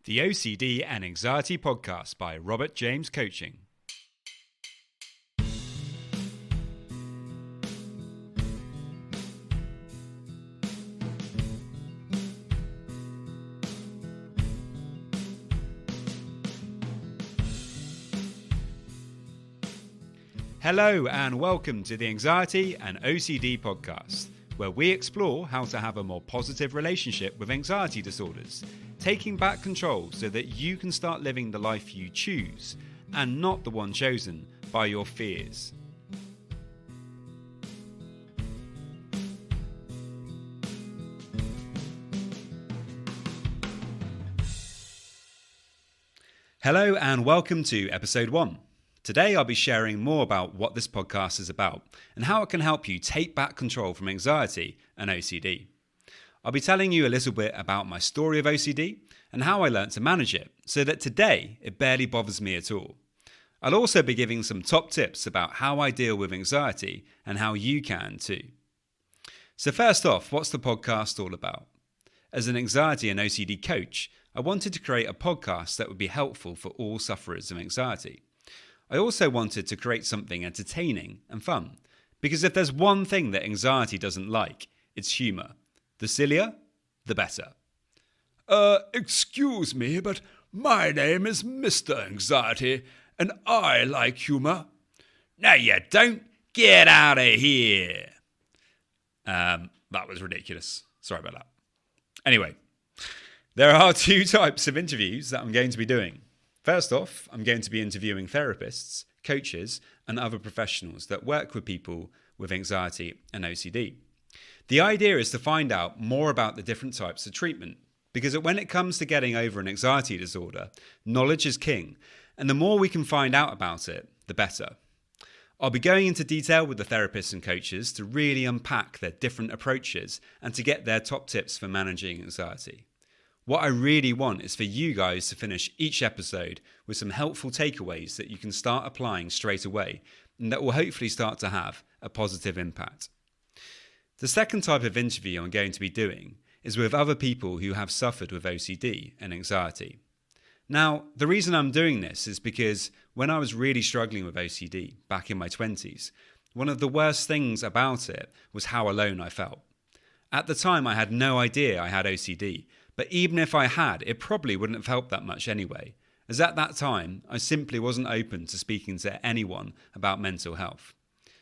The OCD and Anxiety Podcast by Robert James Coaching. Hello and welcome to the Anxiety and OCD Podcast, where we explore how to have a more positive relationship with anxiety disorders, taking back control so that you can start living the life you choose and not the one chosen by your fears. Hello and welcome to episode 1. Today I'll be sharing more about what this podcast is about and how it can help you take back control from anxiety and OCD. I'll be telling you a little bit about my story of OCD and how I learned to manage it so that today it barely bothers me at all. I'll also be giving some top tips about how I deal with anxiety and how you can too. So first off, what's the podcast all about? As an anxiety and OCD coach, I wanted to create a podcast that would be helpful for all sufferers of anxiety. I also wanted to create something entertaining and fun, because if there's one thing that anxiety doesn't like, it's humour. The sillier, the better. Excuse me, but my name is Mr. Anxiety, and I like humour. No, you don't. Get out of here. That was ridiculous. Sorry about that. Anyway, there are 2 types of interviews that I'm going to be doing. First off, I'm going to be interviewing therapists, coaches, and other professionals that work with people with anxiety and OCD. The idea is to find out more about the different types of treatment, because when it comes to getting over an anxiety disorder, knowledge is king, and the more we can find out about it, the better. I'll be going into detail with the therapists and coaches to really unpack their different approaches and to get their top tips for managing anxiety. What I really want is for you guys to finish each episode with some helpful takeaways that you can start applying straight away and that will hopefully start to have a positive impact. The second type of interview I'm going to be doing is with other people who have suffered with OCD and anxiety. Now, the reason I'm doing this is because when I was really struggling with OCD back in my 20s, one of the worst things about it was how alone I felt. At the time, I had no idea I had OCD. But even if I had, it probably wouldn't have helped that much anyway, as at that time, I simply wasn't open to speaking to anyone about mental health.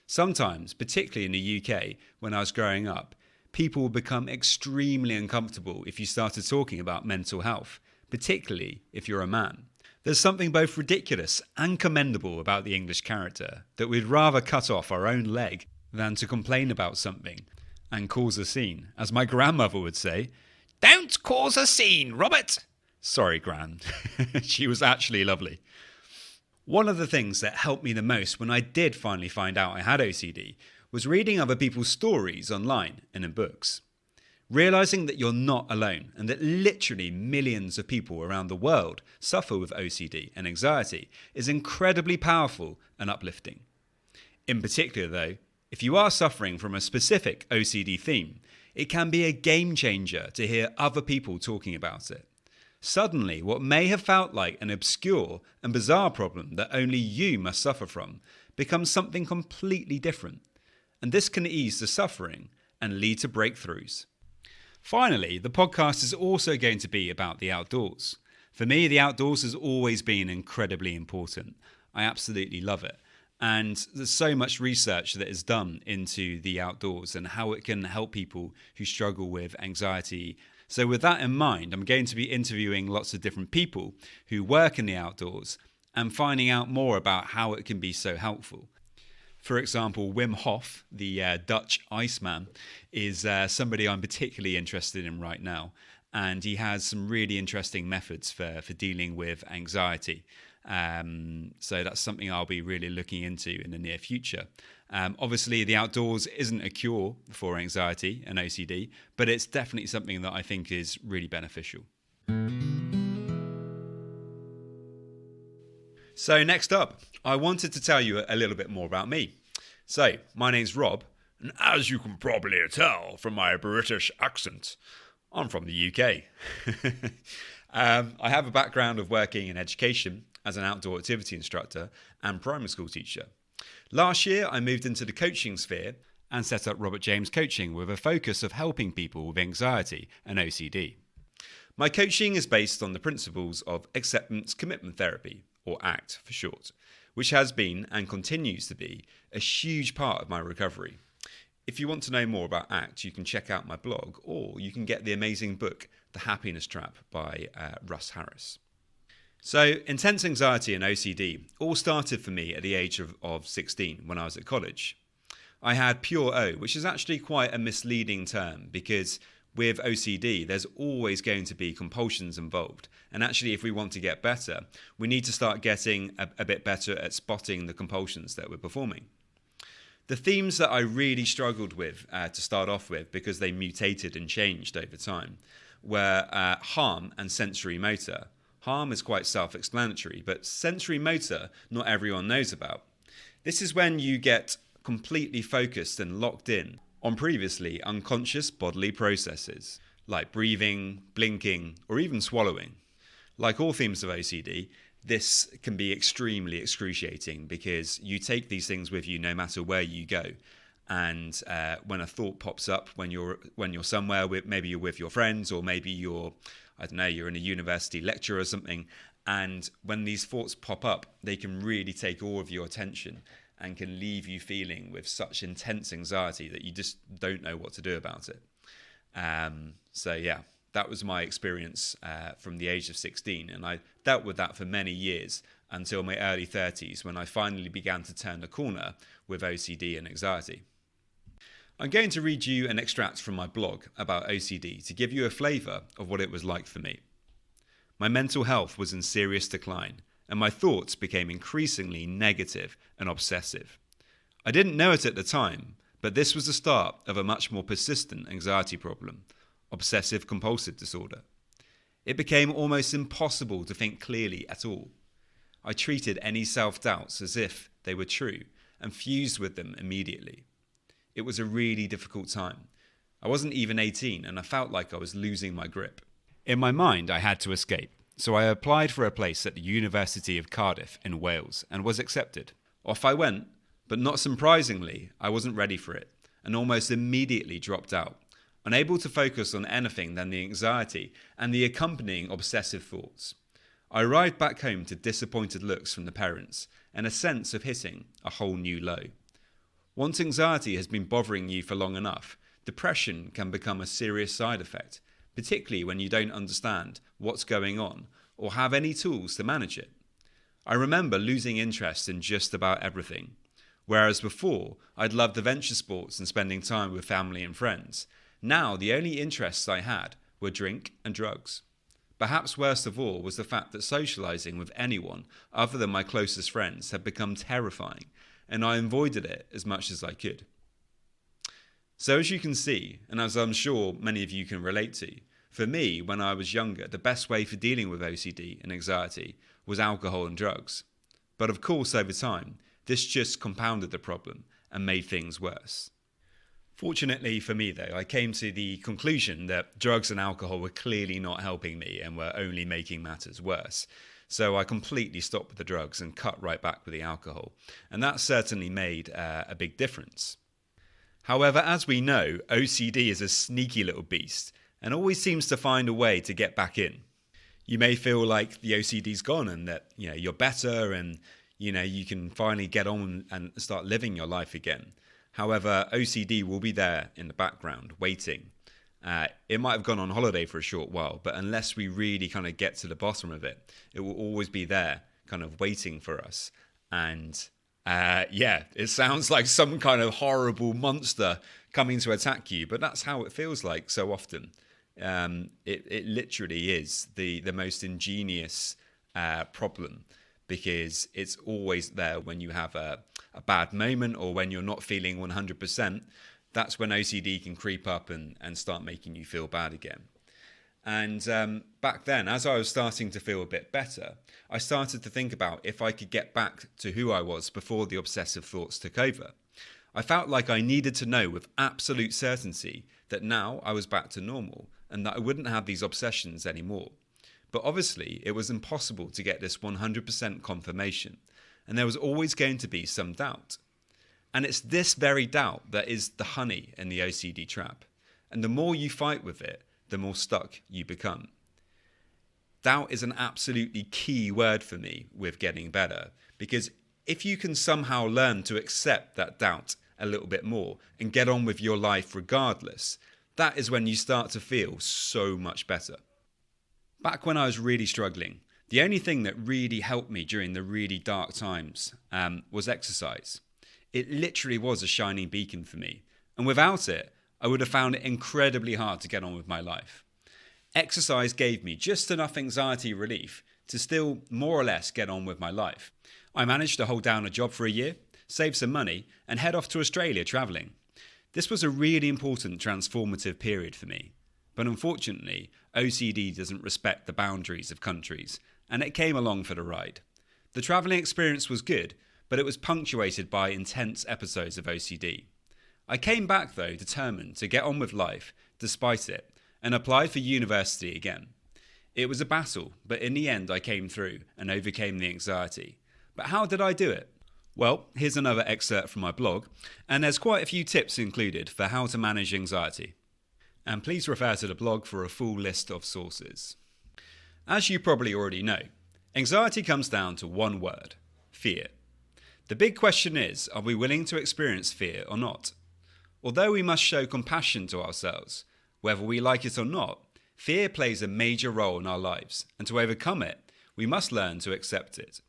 Sometimes, particularly in the UK, when I was growing up, people would become extremely uncomfortable if you started talking about mental health, particularly if you're a man. There's something both ridiculous and commendable about the English character, that we'd rather cut off our own leg than to complain about something and cause a scene. As my grandmother would say, "Don't cause a scene, Robert." Sorry, Gran. She was actually lovely. One of the things that helped me the most when I did finally find out I had OCD was reading other people's stories online and in books. Realising that you're not alone and that literally millions of people around the world suffer with OCD and anxiety is incredibly powerful and uplifting. In particular, though, if you are suffering from a specific OCD theme, it can be a game changer to hear other people talking about it. Suddenly, what may have felt like an obscure and bizarre problem that only you must suffer from becomes something completely different. And this can ease the suffering and lead to breakthroughs. Finally, the podcast is also going to be about the outdoors. For me, the outdoors has always been incredibly important. I absolutely love it. And there's so much research that is done into the outdoors and how it can help people who struggle with anxiety. So with that in mind, I'm going to be interviewing lots of different people who work in the outdoors and finding out more about how it can be so helpful. For example, Wim Hof, the Dutch Iceman, is somebody I'm particularly interested in right now. And he has some really interesting methods for dealing with anxiety. So that's something I'll be really looking into in the near future. Obviously, the outdoors isn't a cure for anxiety and OCD, but it's definitely something that I think is really beneficial. So next up, I wanted to tell you a little bit more about me. So, my name's Rob, and as you can probably tell from my British accent, I'm from the UK. I have a background of working in education as an outdoor activity instructor and primary school teacher. Last year, I moved into the coaching sphere and set up Robert James Coaching with a focus of helping people with anxiety and OCD. My coaching is based on the principles of acceptance commitment therapy, or ACT for short, which has been and continues to be a huge part of my recovery. If you want to know more about ACT, you can check out my blog, or you can get the amazing book, The Happiness Trap by Russ Harris. So, intense anxiety and OCD all started for me at the age of 16 when I was at college. I had pure O, which is actually quite a misleading term because with OCD, there's always going to be compulsions involved. And actually, if we want to get better, we need to start getting a bit better at spotting the compulsions that we're performing. The themes that I really struggled with to start off with, because they mutated and changed over time, were harm and sensory motor. Harm is quite self-explanatory, but sensory motor, not everyone knows about. This is when you get completely focused and locked in on previously unconscious bodily processes, like breathing, blinking, or even swallowing. Like all themes of OCD, this can be extremely excruciating because you take these things with you no matter where you go. And when a thought pops up, when you're somewhere, maybe you're with your friends, or maybe you're in a university lecture or something, and when these thoughts pop up, they can really take all of your attention and can leave you feeling with such intense anxiety that you just don't know what to do about it. So yeah, that was my experience from the age of 16, and I dealt with that for many years until my early 30s, when I finally began to turn the corner with OCD and anxiety. I'm going to read you an extract from my blog about OCD to give you a flavour of what it was like for me. My mental health was in serious decline, and my thoughts became increasingly negative and obsessive. I didn't know it at the time, but this was the start of a much more persistent anxiety problem, obsessive-compulsive disorder. It became almost impossible to think clearly at all. I treated any self-doubts as if they were true and fused with them immediately. It was a really difficult time. I wasn't even 18 and I felt like I was losing my grip. In my mind, I had to escape, so I applied for a place at the University of Cardiff in Wales and was accepted. Off I went, but not surprisingly, I wasn't ready for it and almost immediately dropped out, unable to focus on anything than the anxiety and the accompanying obsessive thoughts. I arrived back home to disappointed looks from the parents and a sense of hitting a whole new low. Once anxiety has been bothering you for long enough, depression can become a serious side effect, particularly when you don't understand what's going on or have any tools to manage it. I remember losing interest in just about everything. Whereas before, I'd loved adventure sports and spending time with family and friends. Now, the only interests I had were drink and drugs. Perhaps worst of all was the fact that socializing with anyone other than my closest friends had become terrifying, and I avoided it as much as I could. So as you can see, and as I'm sure many of you can relate to, for me, when I was younger, the best way for dealing with OCD and anxiety was alcohol and drugs. But of course, over time, this just compounded the problem and made things worse. Fortunately for me, though, I came to the conclusion that drugs and alcohol were clearly not helping me and were only making matters worse. So I completely stopped with the drugs and cut right back with the alcohol. And that certainly made a big difference. However, as we know, OCD is a sneaky little beast and always seems to find a way to get back in. You may feel like the OCD's gone and that you're better and you can finally get on and start living your life again. However, OCD will be there in the background, waiting. It might have gone on holiday for a short while, but unless we really kind of get to the bottom of it, it will always be there, kind of waiting for us. And it sounds like some kind of horrible monster coming to attack you, but that's how it feels like so often. It literally is the most ingenious problem, because it's always there when you have a bad moment or when you're not feeling 100%. That's when OCD can creep up and start making you feel bad again. And back then, as I was starting to feel a bit better, I started to think about if I could get back to who I was before the obsessive thoughts took over. I felt like I needed to know with absolute certainty that now I was back to normal and that I wouldn't have these obsessions anymore. But obviously, it was impossible to get this 100% confirmation, and there was always going to be some doubt. And it's this very doubt that is the honey in the OCD trap. And the more you fight with it, the more stuck you become. Doubt is an absolutely key word for me with getting better, because if you can somehow learn to accept that doubt a little bit more and get on with your life regardless, that is when you start to feel so much better. Back when I was really struggling, the only thing that really helped me during the really dark times was exercise. It literally was a shining beacon for me, and without it, I would have found it incredibly hard to get on with my life. Exercise gave me just enough anxiety relief to still more or less get on with my life. I managed to hold down a job for a year, save some money, and head off to Australia travelling. This was a really important transformative period for me. But unfortunately, OCD doesn't respect the boundaries of countries, and it came along for the ride. The travelling experience was good, but it was punctuated by intense episodes of OCD. I came back, though, determined to get on with life despite it, and applied for university again. It was a battle, but in the end I came through and overcame the anxiety. But how did I do it? Well, here's another excerpt from my blog, and there's quite a few tips included for how to manage anxiety. And please refer to the blog for a full list of sources. As you probably already know, anxiety comes down to one word: fear. The big question is, are we willing to experience fear or not? Although we must show compassion to ourselves, whether we like it or not, fear plays a major role in our lives, and to overcome it, we must learn to accept it.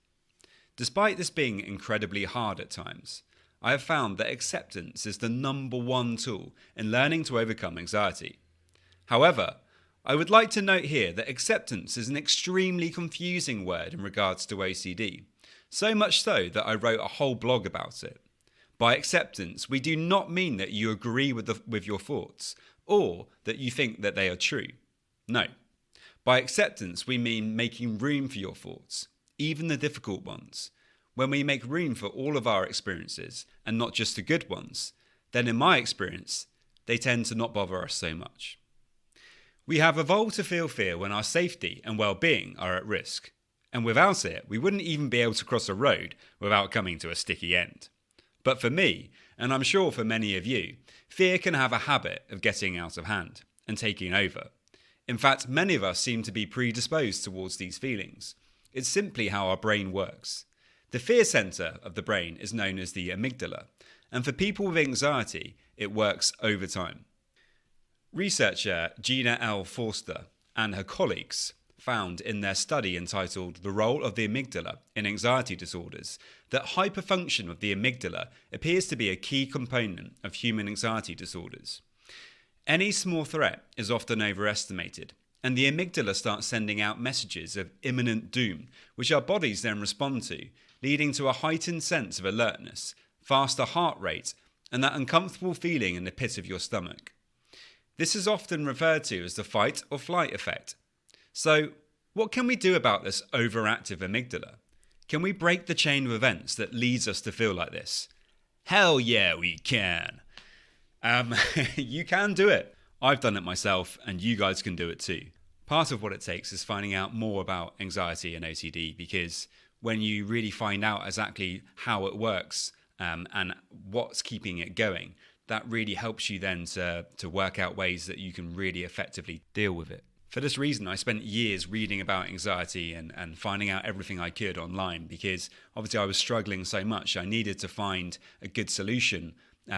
Despite this being incredibly hard at times, I have found that acceptance is the number one tool in learning to overcome anxiety. However, I would like to note here that acceptance is an extremely confusing word in regards to OCD, so much so that I wrote a whole blog about it. By acceptance, we do not mean that you agree with your thoughts, or that you think that they are true. No. By acceptance, we mean making room for your thoughts, even the difficult ones. When we make room for all of our experiences, and not just the good ones, then in my experience, they tend to not bother us so much. We have evolved to feel fear when our safety and well-being are at risk. And without it, we wouldn't even be able to cross a road without coming to a sticky end. But for me, and I'm sure for many of you, fear can have a habit of getting out of hand and taking over. In fact, many of us seem to be predisposed towards these feelings. It's simply how our brain works. The fear centre of the brain is known as the amygdala, and for people with anxiety, it works over time. Researcher Gina L. Forster and her colleagues found in their study entitled The Role of the Amygdala in Anxiety Disorders that hyperfunction of the amygdala appears to be a key component of human anxiety disorders. Any small threat is often overestimated, and the amygdala starts sending out messages of imminent doom, which our bodies then respond to, leading to a heightened sense of alertness, faster heart rate, and that uncomfortable feeling in the pit of your stomach. This is often referred to as the fight or flight effect. So, what can we do about this overactive amygdala? Can we break the chain of events that leads us to feel like this? Hell yeah, we can. You can do it. I've done it myself, and you guys can do it too. Part of what it takes is finding out more about anxiety and OCD, because when you really find out exactly how it works and what's keeping it going, that really helps you then to work out ways that you can really effectively deal with it. For this reason, I spent years reading about anxiety and finding out everything I could online, because obviously I was struggling so much. I needed to find a good solution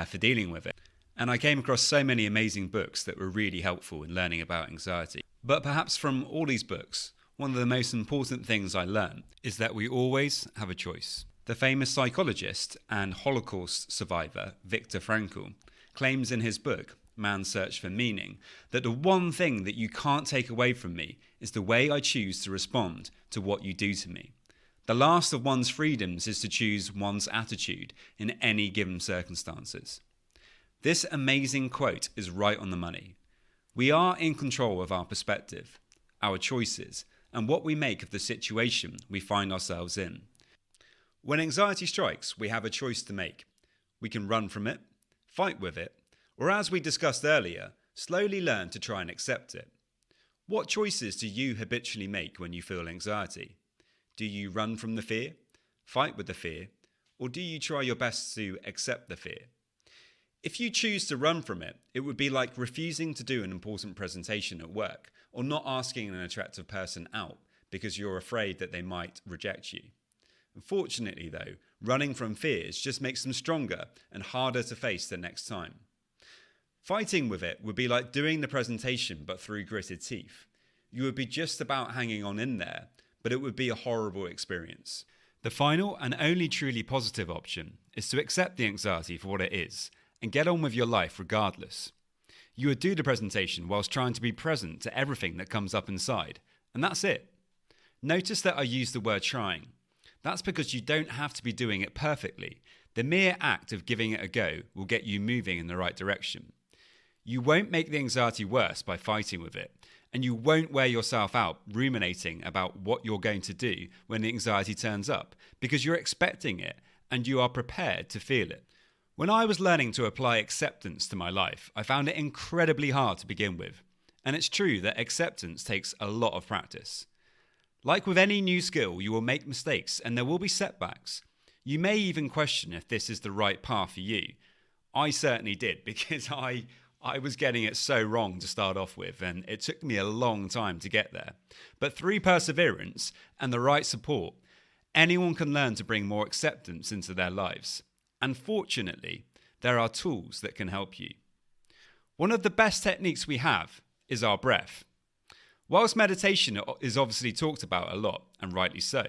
for dealing with it. And I came across so many amazing books that were really helpful in learning about anxiety. But perhaps from all these books, one of the most important things I learned is that we always have a choice. The famous psychologist and Holocaust survivor Viktor Frankl claims in his book, Man's Search for Meaning, that the one thing that you can't take away from me is the way I choose to respond to what you do to me. The last of one's freedoms is to choose one's attitude in any given circumstances. This amazing quote is right on the money. We are in control of our perspective, our choices, and what we make of the situation we find ourselves in. When anxiety strikes, we have a choice to make. We can run from it, fight with it, or as we discussed earlier, slowly learn to try and accept it. What choices do you habitually make when you feel anxiety? Do you run from the fear, fight with the fear, or do you try your best to accept the fear? If you choose to run from it, it would be like refusing to do an important presentation at work or not asking an attractive person out because you're afraid that they might reject you. Unfortunately, though, running from fears just makes them stronger and harder to face the next time. Fighting with it would be like doing the presentation but through gritted teeth. You would be just about hanging on in there, but it would be a horrible experience. The final and only truly positive option is to accept the anxiety for what it is and get on with your life regardless. You would do the presentation whilst trying to be present to everything that comes up inside, and that's it. Notice that I use the word trying. That's because you don't have to be doing it perfectly. The mere act of giving it a go will get you moving in the right direction. You won't make the anxiety worse by fighting with it, and you won't wear yourself out ruminating about what you're going to do when the anxiety turns up, because you're expecting it and you are prepared to feel it. When I was learning to apply acceptance to my life, I found it incredibly hard to begin with, and it's true that acceptance takes a lot of practice. Like with any new skill, you will make mistakes and there will be setbacks. You may even question if this is the right path for you. I certainly did, because I was getting it so wrong to start off with, and it took me a long time to get there. But through perseverance and the right support, anyone can learn to bring more acceptance into their lives. And fortunately, there are tools that can help you. One of the best techniques we have is our breath. Whilst meditation is obviously talked about a lot, and rightly so,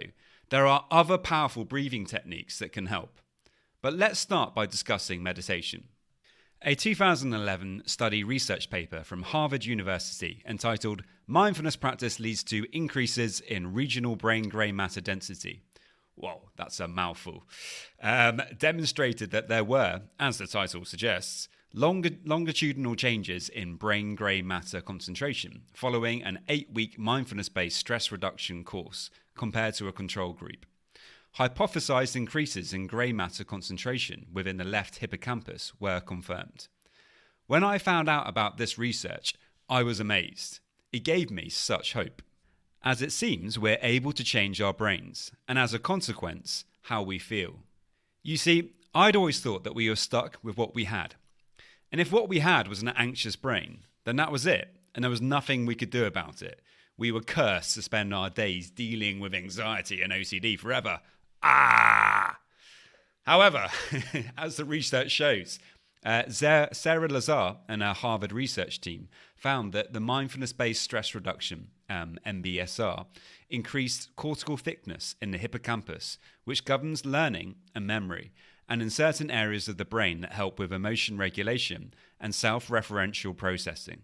there are other powerful breathing techniques that can help. But let's start by discussing meditation. A 2011 study research paper from Harvard University entitled "Mindfulness Practice Leads to Increases in Regional Brain Grey Matter Density." Whoa, that's a mouthful. Demonstrated that there were, as the title suggests, longitudinal changes in brain grey matter concentration following an 8-week mindfulness-based stress reduction course compared to a control group. Hypothesized increases in grey matter concentration within the left hippocampus were confirmed. When I found out about this research, I was amazed. It gave me such hope. As it seems, we're able to change our brains, and as a consequence, how we feel. You see, I'd always thought that we were stuck with what we had. And if what we had was an anxious brain, then that was it, and there was nothing we could do about it. We were cursed to spend our days dealing with anxiety and OCD forever. However, as the research shows, Sarah Lazar and her Harvard research team found that the mindfulness-based stress reduction, MBSR, increased cortical thickness in the hippocampus, which governs learning and memory, and in certain areas of the brain that help with emotion regulation and self-referential processing.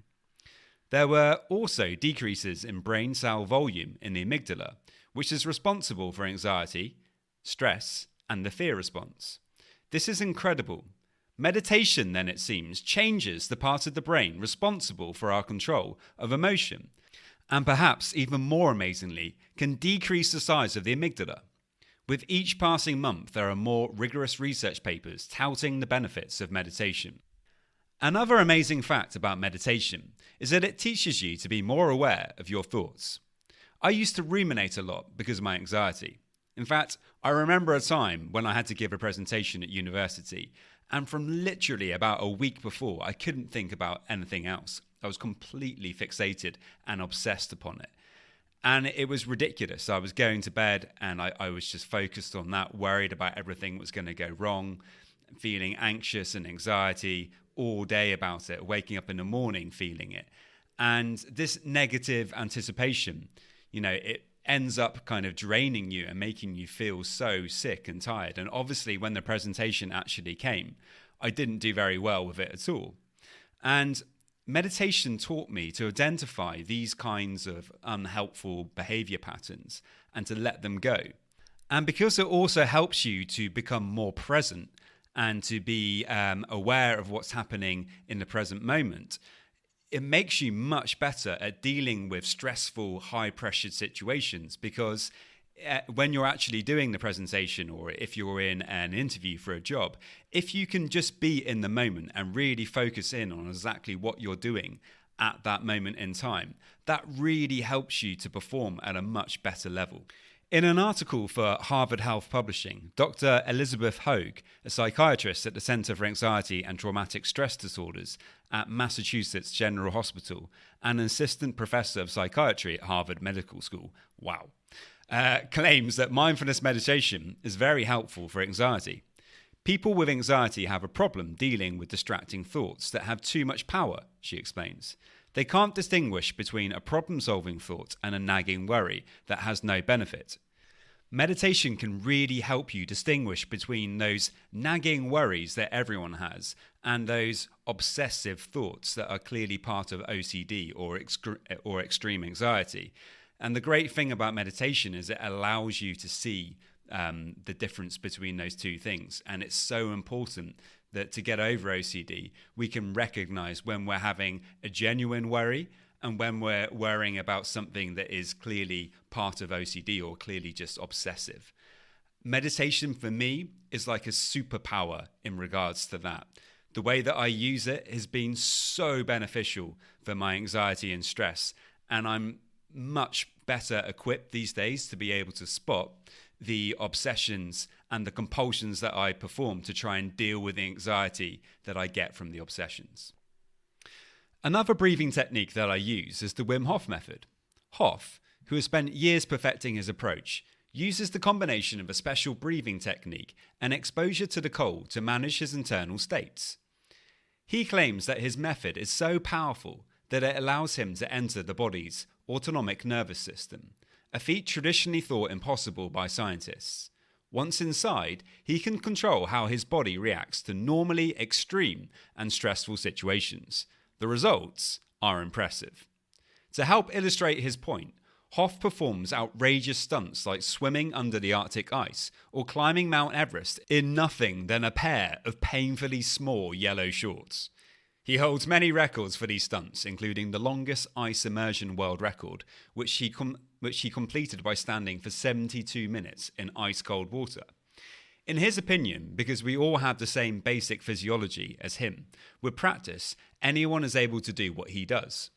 There were also decreases in brain cell volume in the amygdala, which is responsible for anxiety, stress, and the fear response. This is incredible. Meditation, then, it seems, changes the part of the brain responsible for our control of emotion, and perhaps even more amazingly, can decrease the size of the amygdala. With each passing month, there are more rigorous research papers touting the benefits of meditation. Another amazing fact about meditation is that it teaches you to be more aware of your thoughts. I used to ruminate a lot because of my anxiety. In fact, I remember a time when I had to give a presentation at university, and from literally about a week before, I couldn't think about anything else. I was completely fixated and obsessed upon it. And it was ridiculous. I was going to bed and I was just focused on that, worried about everything that was going to go wrong, feeling anxious and anxiety all day about it, waking up in the morning feeling it. And this negative anticipation, it ends up kind of draining you and making you feel so sick and tired. And obviously, when the presentation actually came, I didn't do very well with it at all. And meditation taught me to identify these kinds of unhelpful behavior patterns and to let them go. And because it also helps you to become more present and to be aware of what's happening in the present moment, it makes you much better at dealing with stressful, high-pressured situations, because when you're actually doing the presentation, or if you're in an interview for a job, if you can just be in the moment and really focus in on exactly what you're doing at that moment in time, that really helps you to perform at a much better level. In an article for Harvard Health Publishing, Dr. Elizabeth Hogue, a psychiatrist at the Center for Anxiety and Traumatic Stress Disorders at Massachusetts General Hospital and an assistant professor of psychiatry at Harvard Medical School, claims that mindfulness meditation is very helpful for anxiety. People with anxiety have a problem dealing with distracting thoughts that have too much power, she explains. They can't distinguish between a problem-solving thought and a nagging worry that has no benefit. Meditation can really help you distinguish between those nagging worries that everyone has and those obsessive thoughts that are clearly part of OCD or extreme anxiety. And the great thing about meditation is it allows you to see the difference between those two things. And it's so important that to get over OCD, we can recognize when we're having a genuine worry and when we're worrying about something that is clearly part of OCD or clearly just obsessive. Meditation for me is like a superpower in regards to that. The way that I use it has been so beneficial for my anxiety and stress, and I'm much better equipped these days to be able to spot the obsessions and the compulsions that I perform to try and deal with the anxiety that I get from the obsessions. Another breathing technique that I use is the Wim Hof Method. Hof, who has spent years perfecting his approach, uses the combination of a special breathing technique and exposure to the cold to manage his internal states. He claims that his method is so powerful that it allows him to enter the body's autonomic nervous system, a feat traditionally thought impossible by scientists. Once inside, he can control how his body reacts to normally extreme and stressful situations. The results are impressive. To help illustrate his point, Hof performs outrageous stunts like swimming under the Arctic ice or climbing Mount Everest in nothing than a pair of painfully small yellow shorts. He holds many records for these stunts, including the longest ice immersion world record, which he completed by standing for 72 minutes in ice-cold water. In his opinion, because we all have the same basic physiology as him, with practice, anyone is able to do what he does.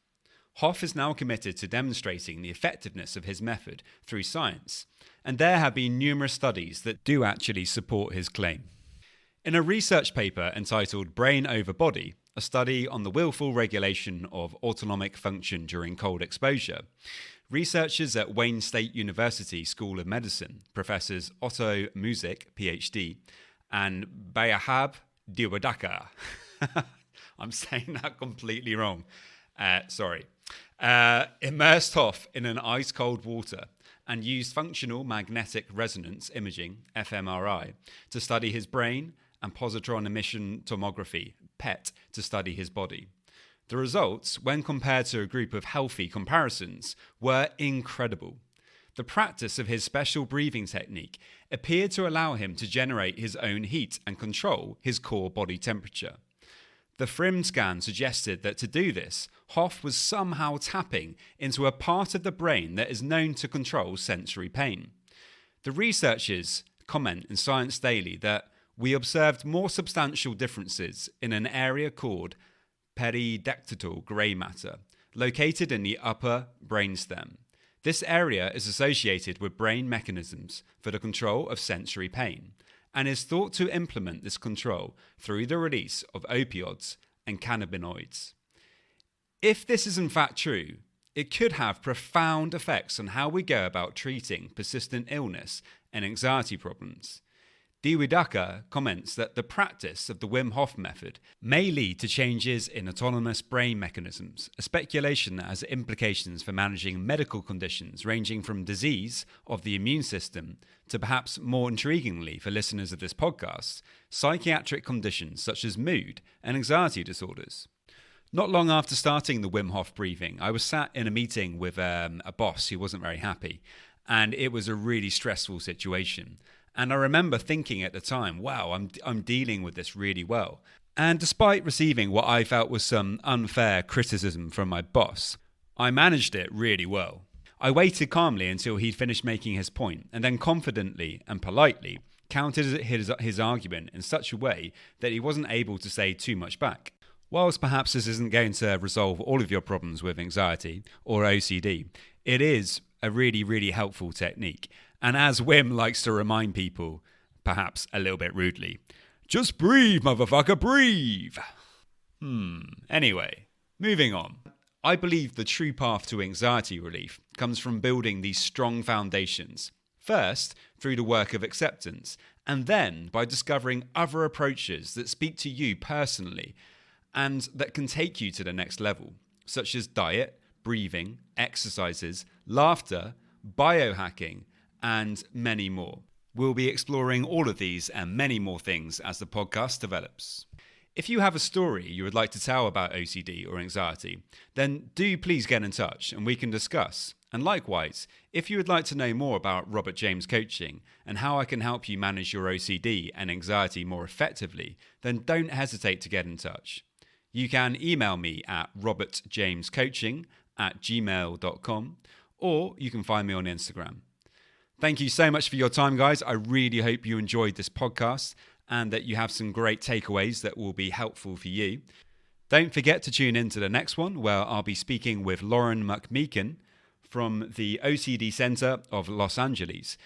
Hof is now committed to demonstrating the effectiveness of his method through science, and there have been numerous studies that do actually support his claim. In a research paper entitled Brain over Body, a study on the willful regulation of autonomic function during cold exposure, researchers at Wayne State University School of Medicine, Professors Otto Music, PhD, and Bayahab Diwadaka, I'm saying that completely wrong, immersed Hof in an ice-cold water and used functional magnetic resonance imaging, fMRI, to study his brain and positron emission tomography, PET, to study his body. The results, when compared to a group of healthy comparisons, were incredible. The practice of his special breathing technique appeared to allow him to generate his own heat and control his core body temperature. The FRIM scan suggested that to do this, Hof was somehow tapping into a part of the brain that is known to control sensory pain. The researchers comment in Science Daily that we observed more substantial differences in an area called peridactyl grey matter, located in the upper brainstem. This area is associated with brain mechanisms for the control of sensory pain, and is thought to implement this control through the release of opioids and cannabinoids. If this is in fact true, it could have profound effects on how we go about treating persistent illness and anxiety problems. Diwadaka comments that the practice of the Wim Hof Method may lead to changes in autonomous brain mechanisms, a speculation that has implications for managing medical conditions ranging from disease of the immune system to, perhaps more intriguingly for listeners of this podcast, psychiatric conditions such as mood and anxiety disorders. Not long after starting the Wim Hof breathing, I was sat in a meeting with a boss who wasn't very happy, and it was a really stressful situation. And I remember thinking at the time, wow, I'm dealing with this really well. And despite receiving what I felt was some unfair criticism from my boss, I managed it really well. I waited calmly until he'd finished making his point, and then confidently and politely countered his argument in such a way that he wasn't able to say too much back. Whilst perhaps this isn't going to resolve all of your problems with anxiety or OCD, it is a really, really helpful technique. And as Wim likes to remind people, perhaps a little bit rudely, just breathe, motherfucker, breathe. Anyway, moving on. I believe the true path to anxiety relief comes from building these strong foundations. First, through the work of acceptance, and then by discovering other approaches that speak to you personally and that can take you to the next level, such as diet, breathing, exercises, laughter, biohacking, and many more. We'll be exploring all of these and many more things as the podcast develops. If you have a story you would like to tell about OCD or anxiety, then do please get in touch and we can discuss. And likewise, if you would like to know more about Robert James Coaching and how I can help you manage your OCD and anxiety more effectively, then don't hesitate to get in touch. You can email me at robertjamescoaching@gmail.com, or you can find me on Instagram. Thank you so much for your time, guys. I really hope you enjoyed this podcast and that you have some great takeaways that will be helpful for you. Don't forget to tune in to the next one, where I'll be speaking with Lauren McMeekin from the OCD Center of Los Angeles.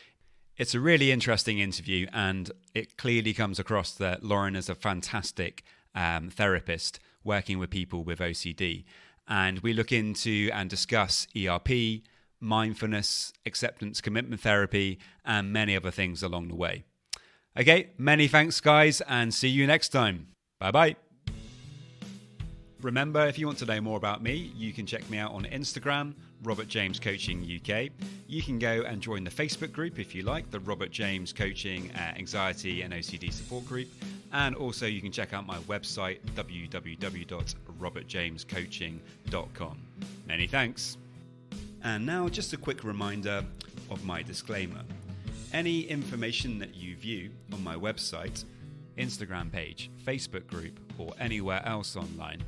It's a really interesting interview, and it clearly comes across that Lauren is a fantastic therapist working with people with OCD. And we look into and discuss ERP, mindfulness, acceptance commitment therapy, and many other things along the way. Okay, many thanks, guys, and see you next time. Bye-bye. Remember, if you want to know more about me, you can check me out on Instagram, Robert James Coaching UK. You can go and join the Facebook group if you like, the Robert James Coaching Anxiety and OCD Support Group. And also you can check out my website, www.robertjamescoaching.com. Many thanks. And now just a quick reminder of my disclaimer. Any information that you view on my website, Instagram page, Facebook group, or anywhere else online,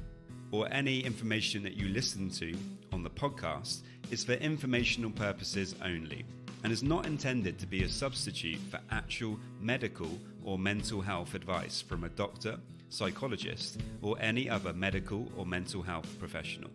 or any information that you listen to on the podcast is for informational purposes only and is not intended to be a substitute for actual medical or mental health advice from a doctor, psychologist, or any other medical or mental health professional.